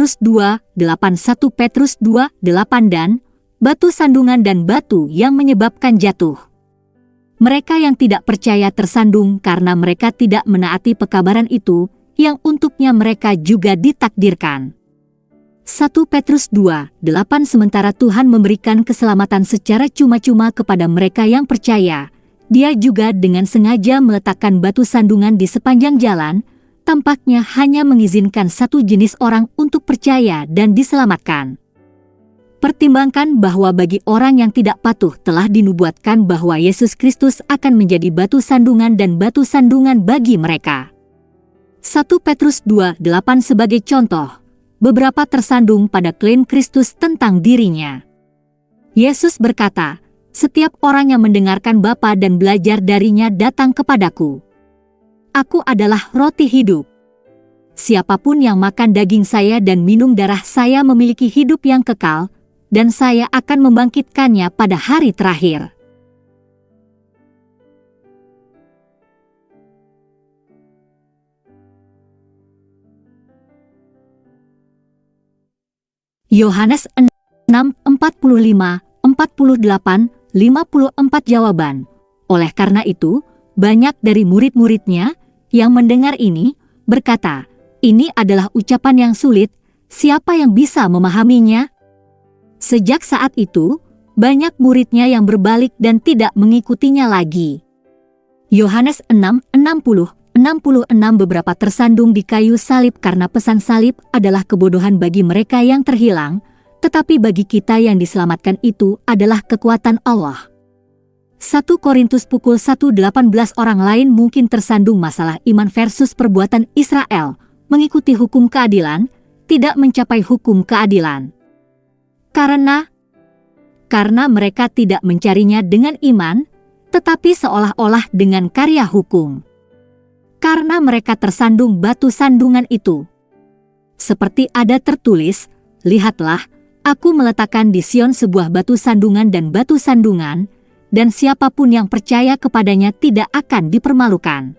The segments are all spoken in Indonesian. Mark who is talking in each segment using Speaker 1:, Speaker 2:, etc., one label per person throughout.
Speaker 1: Petrus 2, 8, 1 Petrus 2, 8 dan batu sandungan dan batu yang menyebabkan jatuh. Mereka yang tidak percaya tersandung karena mereka tidak menaati pekabaran itu, yang untuknya mereka juga ditakdirkan. 1 Petrus 2, 8 Sementara Tuhan memberikan keselamatan secara cuma-cuma kepada mereka yang percaya, Dia juga dengan sengaja meletakkan batu sandungan di sepanjang jalan, tampaknya hanya mengizinkan satu jenis orang untuk percaya dan diselamatkan. Pertimbangkan bahwa bagi orang yang tidak patuh telah dinubuatkan bahwa Yesus Kristus akan menjadi batu sandungan dan batu sandungan bagi mereka. 1 Petrus 2, 8 sebagai contoh, beberapa tersandung pada klaim Kristus tentang dirinya. Yesus berkata, "Setiap orang yang mendengarkan Bapa dan belajar darinya datang kepadaku. Aku adalah roti hidup. Siapapun yang makan daging saya dan minum darah saya memiliki hidup yang kekal, dan saya akan membangkitkannya pada hari terakhir." Yohanes 6, 45, 48, 54 jawaban. Oleh karena itu, banyak dari murid-muridnya yang mendengar ini berkata, "Ini adalah ucapan yang sulit, siapa yang bisa memahaminya?" Sejak saat itu, banyak muridnya yang berbalik dan tidak mengikutinya lagi. Yohanes 6, 60, 66 Beberapa tersandung di kayu salib karena pesan salib adalah kebodohan bagi mereka yang terhilang, tetapi bagi kita yang diselamatkan itu adalah kekuatan Allah. 1 Korintus pukul 1:18 Orang lain mungkin tersandung masalah iman versus perbuatan Israel, mengikuti hukum keadilan, tidak mencapai hukum keadilan. Karena mereka tidak mencarinya dengan iman, tetapi seolah-olah dengan karya hukum. Karena mereka tersandung batu sandungan itu. Seperti ada tertulis, "Lihatlah, aku meletakkan di Sion sebuah batu sandungan dan siapapun yang percaya kepadanya tidak akan dipermalukan."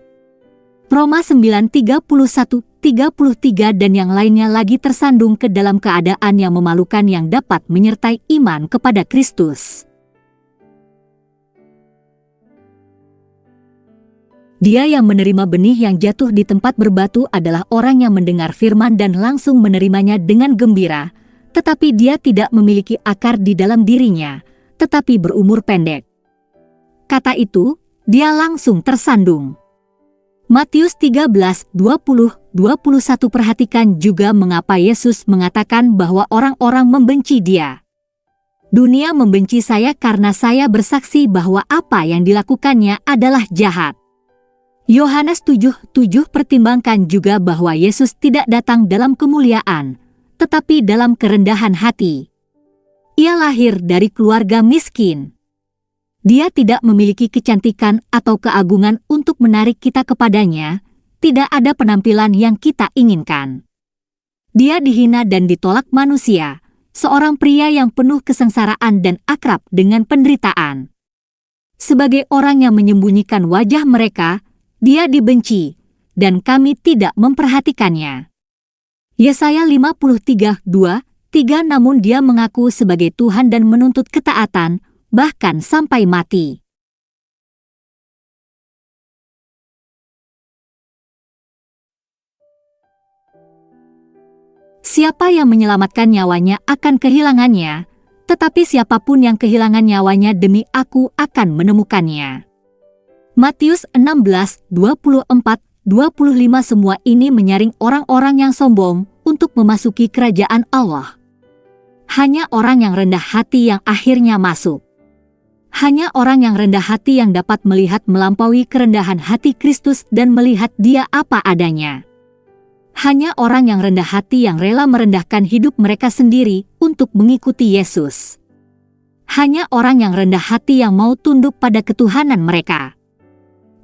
Speaker 1: Roma 9, 31, 33 dan yang lainnya lagi tersandung ke dalam keadaan yang memalukan yang dapat menyertai iman kepada Kristus. Dia yang menerima benih yang jatuh di tempat berbatu adalah orang yang mendengar firman dan langsung menerimanya dengan gembira, tetapi dia tidak memiliki akar di dalam dirinya, tetapi berumur pendek. Kata itu, dia langsung tersandung. Matius 13, 20, 21 Perhatikan juga mengapa Yesus mengatakan bahwa orang-orang membenci Dia. "Dunia membenci saya karena saya bersaksi bahwa apa yang dilakukannya adalah jahat." Yohanes 7:7 Pertimbangkan juga bahwa Yesus tidak datang dalam kemuliaan, tetapi dalam kerendahan hati. Ia lahir dari keluarga miskin. Dia tidak memiliki kecantikan atau keagungan untuk menarik kita kepadanya, tidak ada penampilan yang kita inginkan. Dia dihina dan ditolak manusia, seorang pria yang penuh kesengsaraan dan akrab dengan penderitaan. Sebagai orang yang menyembunyikan wajah mereka, Dia dibenci, dan kami tidak memperhatikannya. Yesaya 53:2-3 Namun dia mengaku sebagai Tuhan dan menuntut ketaatan, bahkan sampai mati. Siapa yang menyelamatkan nyawanya akan kehilangannya, tetapi siapapun yang kehilangan nyawanya demi aku akan menemukannya. Matius 16:24-25 Semua ini menyaring orang-orang yang sombong untuk memasuki kerajaan Allah. Hanya orang yang rendah hati yang akhirnya masuk. Hanya orang yang rendah hati yang dapat melihat melampaui kerendahan hati Kristus dan melihat Dia apa adanya. Hanya orang yang rendah hati yang rela merendahkan hidup mereka sendiri untuk mengikuti Yesus. Hanya orang yang rendah hati yang mau tunduk pada ketuhanan mereka.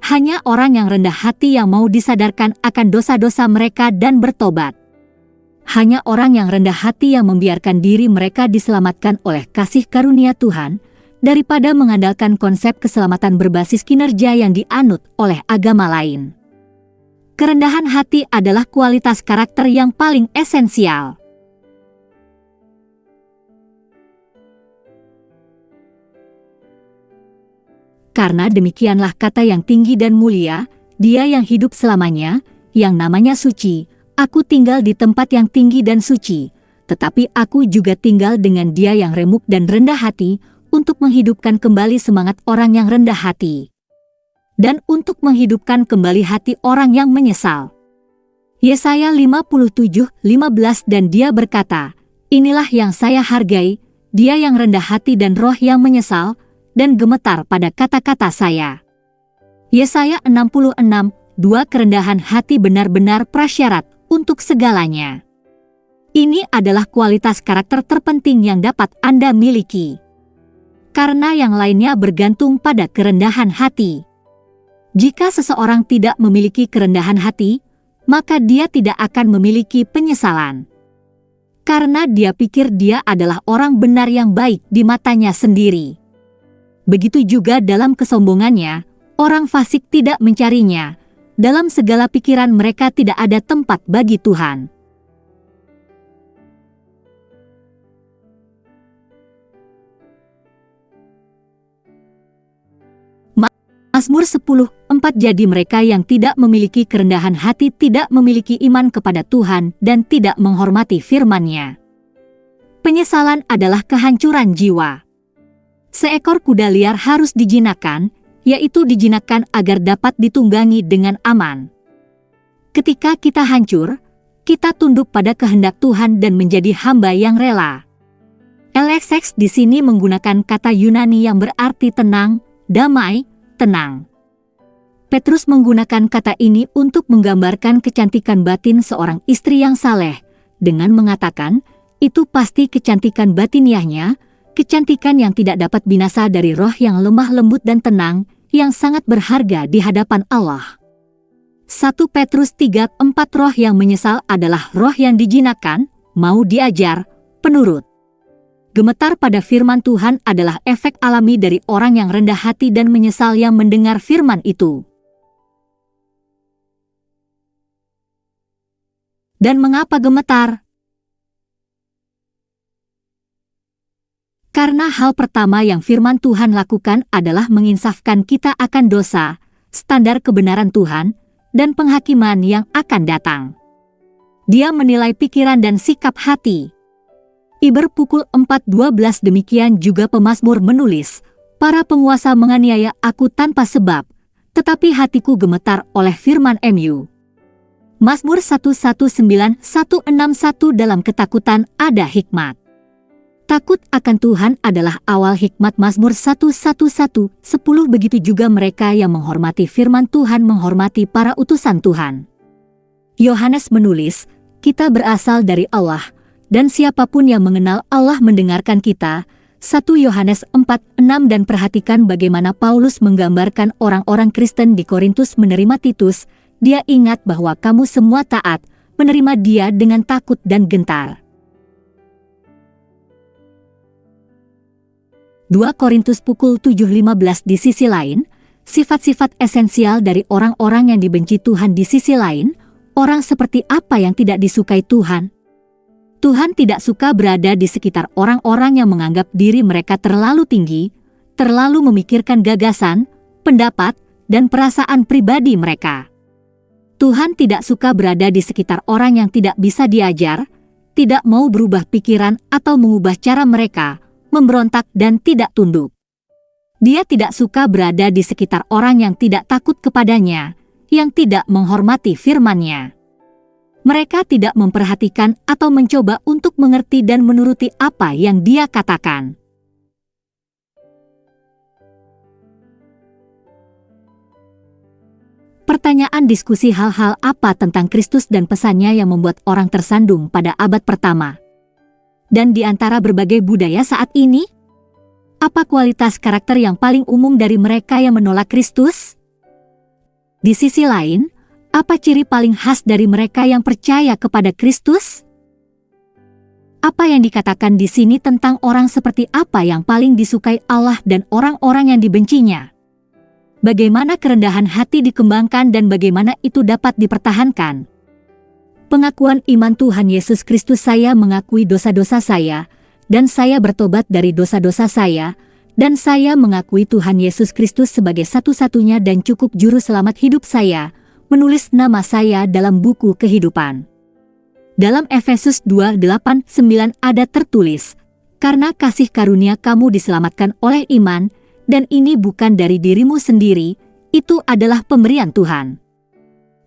Speaker 1: Hanya orang yang rendah hati yang mau disadarkan akan dosa-dosa mereka dan bertobat. Hanya orang yang rendah hati yang membiarkan diri mereka diselamatkan oleh kasih karunia Tuhan, daripada mengandalkan konsep keselamatan berbasis kinerja yang dianut oleh agama lain. Kerendahan hati adalah kualitas karakter yang paling esensial. karena demikianlah kata yang tinggi dan mulia, Dia yang hidup selamanya, yang namanya suci. Aku tinggal di tempat yang tinggi dan suci, tetapi aku juga tinggal dengan Dia yang remuk dan rendah hati, untuk menghidupkan kembali semangat orang yang rendah hati, dan untuk menghidupkan kembali hati orang yang menyesal. Yesaya 57:15 dan Dia berkata, inilah yang saya hargai, Dia yang rendah hati dan roh yang menyesal, dan gemetar pada kata-kata saya. Yesaya 66:2 kerendahan hati benar-benar prasyarat untuk segalanya. Ini adalah kualitas karakter terpenting yang dapat Anda miliki, karena yang lainnya bergantung pada kerendahan hati. Jika seseorang tidak memiliki kerendahan hati, maka dia tidak akan memiliki penyesalan, karena dia pikir dia adalah orang benar yang baik di matanya sendiri. Begitu juga dalam kesombongannya, orang fasik tidak mencarinya. Dalam segala pikiran mereka tidak ada tempat bagi Tuhan. Mazmur 10:4 Jadi mereka yang tidak memiliki kerendahan hati tidak memiliki iman kepada Tuhan dan tidak menghormati firman-Nya. Penyesalan adalah kehancuran jiwa. Seekor kuda liar harus dijinakkan, yaitu dijinakkan agar dapat ditunggangi dengan aman. Ketika kita hancur, kita tunduk pada kehendak Tuhan dan menjadi hamba yang rela. LXX di sini menggunakan kata Yunani yang berarti tenang, damai, tenang. Petrus menggunakan kata ini untuk menggambarkan kecantikan batin seorang istri yang saleh, dengan mengatakan, itu pasti kecantikan batiniahnya, kecantikan yang tidak dapat binasa dari roh yang lemah lembut dan tenang, yang sangat berharga di hadapan Allah. 1 Petrus 3:4 Roh yang menyesal adalah roh yang dijinakkan, mau diajar, penurut. Gemetar pada firman Tuhan adalah efek alami dari orang yang rendah hati dan menyesal yang mendengar firman itu. Dan mengapa gemetar? Karena hal pertama yang firman Tuhan lakukan adalah menginsafkan kita akan dosa, standar kebenaran Tuhan, dan penghakiman yang akan datang. Dia menilai pikiran dan sikap hati. Iber pukul 4:12 demikian juga pemazmur menulis, para penguasa menganiaya aku tanpa sebab, tetapi hatiku gemetar oleh firman MU. Mazmur 119:161 dalam ketakutan ada hikmat. Takut akan Tuhan adalah awal hikmat. Mazmur 111:10 begitu juga mereka yang menghormati firman Tuhan menghormati para utusan Tuhan. Yohanes menulis, kita berasal dari Allah, dan siapapun yang mengenal Allah mendengarkan kita. 1 Yohanes 4:6 dan perhatikan bagaimana Paulus menggambarkan orang-orang Kristen di Korintus menerima Titus. Dia ingat bahwa kamu semua taat, menerima dia dengan takut dan gentar. 2 Korintus pukul 7:15 di sisi lain, sifat-sifat esensial dari orang-orang yang dibenci Tuhan di sisi lain, orang seperti apa yang tidak disukai Tuhan? Tuhan tidak suka berada di sekitar orang-orang yang menganggap diri mereka terlalu tinggi, terlalu memikirkan gagasan, pendapat, dan perasaan pribadi mereka. Tuhan tidak suka berada di sekitar orang yang tidak bisa diajar, tidak mau berubah pikiran atau mengubah cara mereka, memberontak dan tidak tunduk. Dia tidak suka berada di sekitar orang yang tidak takut kepadanya, yang tidak menghormati firman-Nya. Mereka tidak memperhatikan atau mencoba untuk mengerti dan menuruti apa yang Dia katakan. Pertanyaan diskusi hal-hal apa tentang Kristus dan pesannya yang membuat orang tersandung pada abad pertama. Dan di antara berbagai budaya saat ini, apa kualitas karakter yang paling umum dari mereka yang menolak Kristus? Di sisi lain, apa ciri paling khas dari mereka yang percaya kepada Kristus? Apa yang dikatakan di sini tentang orang seperti apa yang paling disukai Allah dan orang-orang yang dibencinya? Bagaimana kerendahan hati dikembangkan dan bagaimana itu dapat dipertahankan? Pengakuan iman Tuhan Yesus Kristus, saya mengakui dosa-dosa saya, dan saya bertobat dari dosa-dosa saya, Dan saya mengakui Tuhan Yesus Kristus sebagai satu-satunya dan cukup juru selamat hidup saya, menulis nama saya dalam buku kehidupan. Dalam Efesus 2:8-9 ada tertulis, "Karena kasih karunia kamu diselamatkan oleh iman, dan ini bukan dari dirimu sendiri, itu adalah pemberian Tuhan.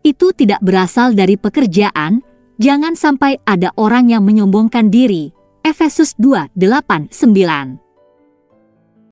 Speaker 1: Itu tidak berasal dari pekerjaan, jangan sampai ada orang yang menyombongkan diri." Efesus 2:8-9.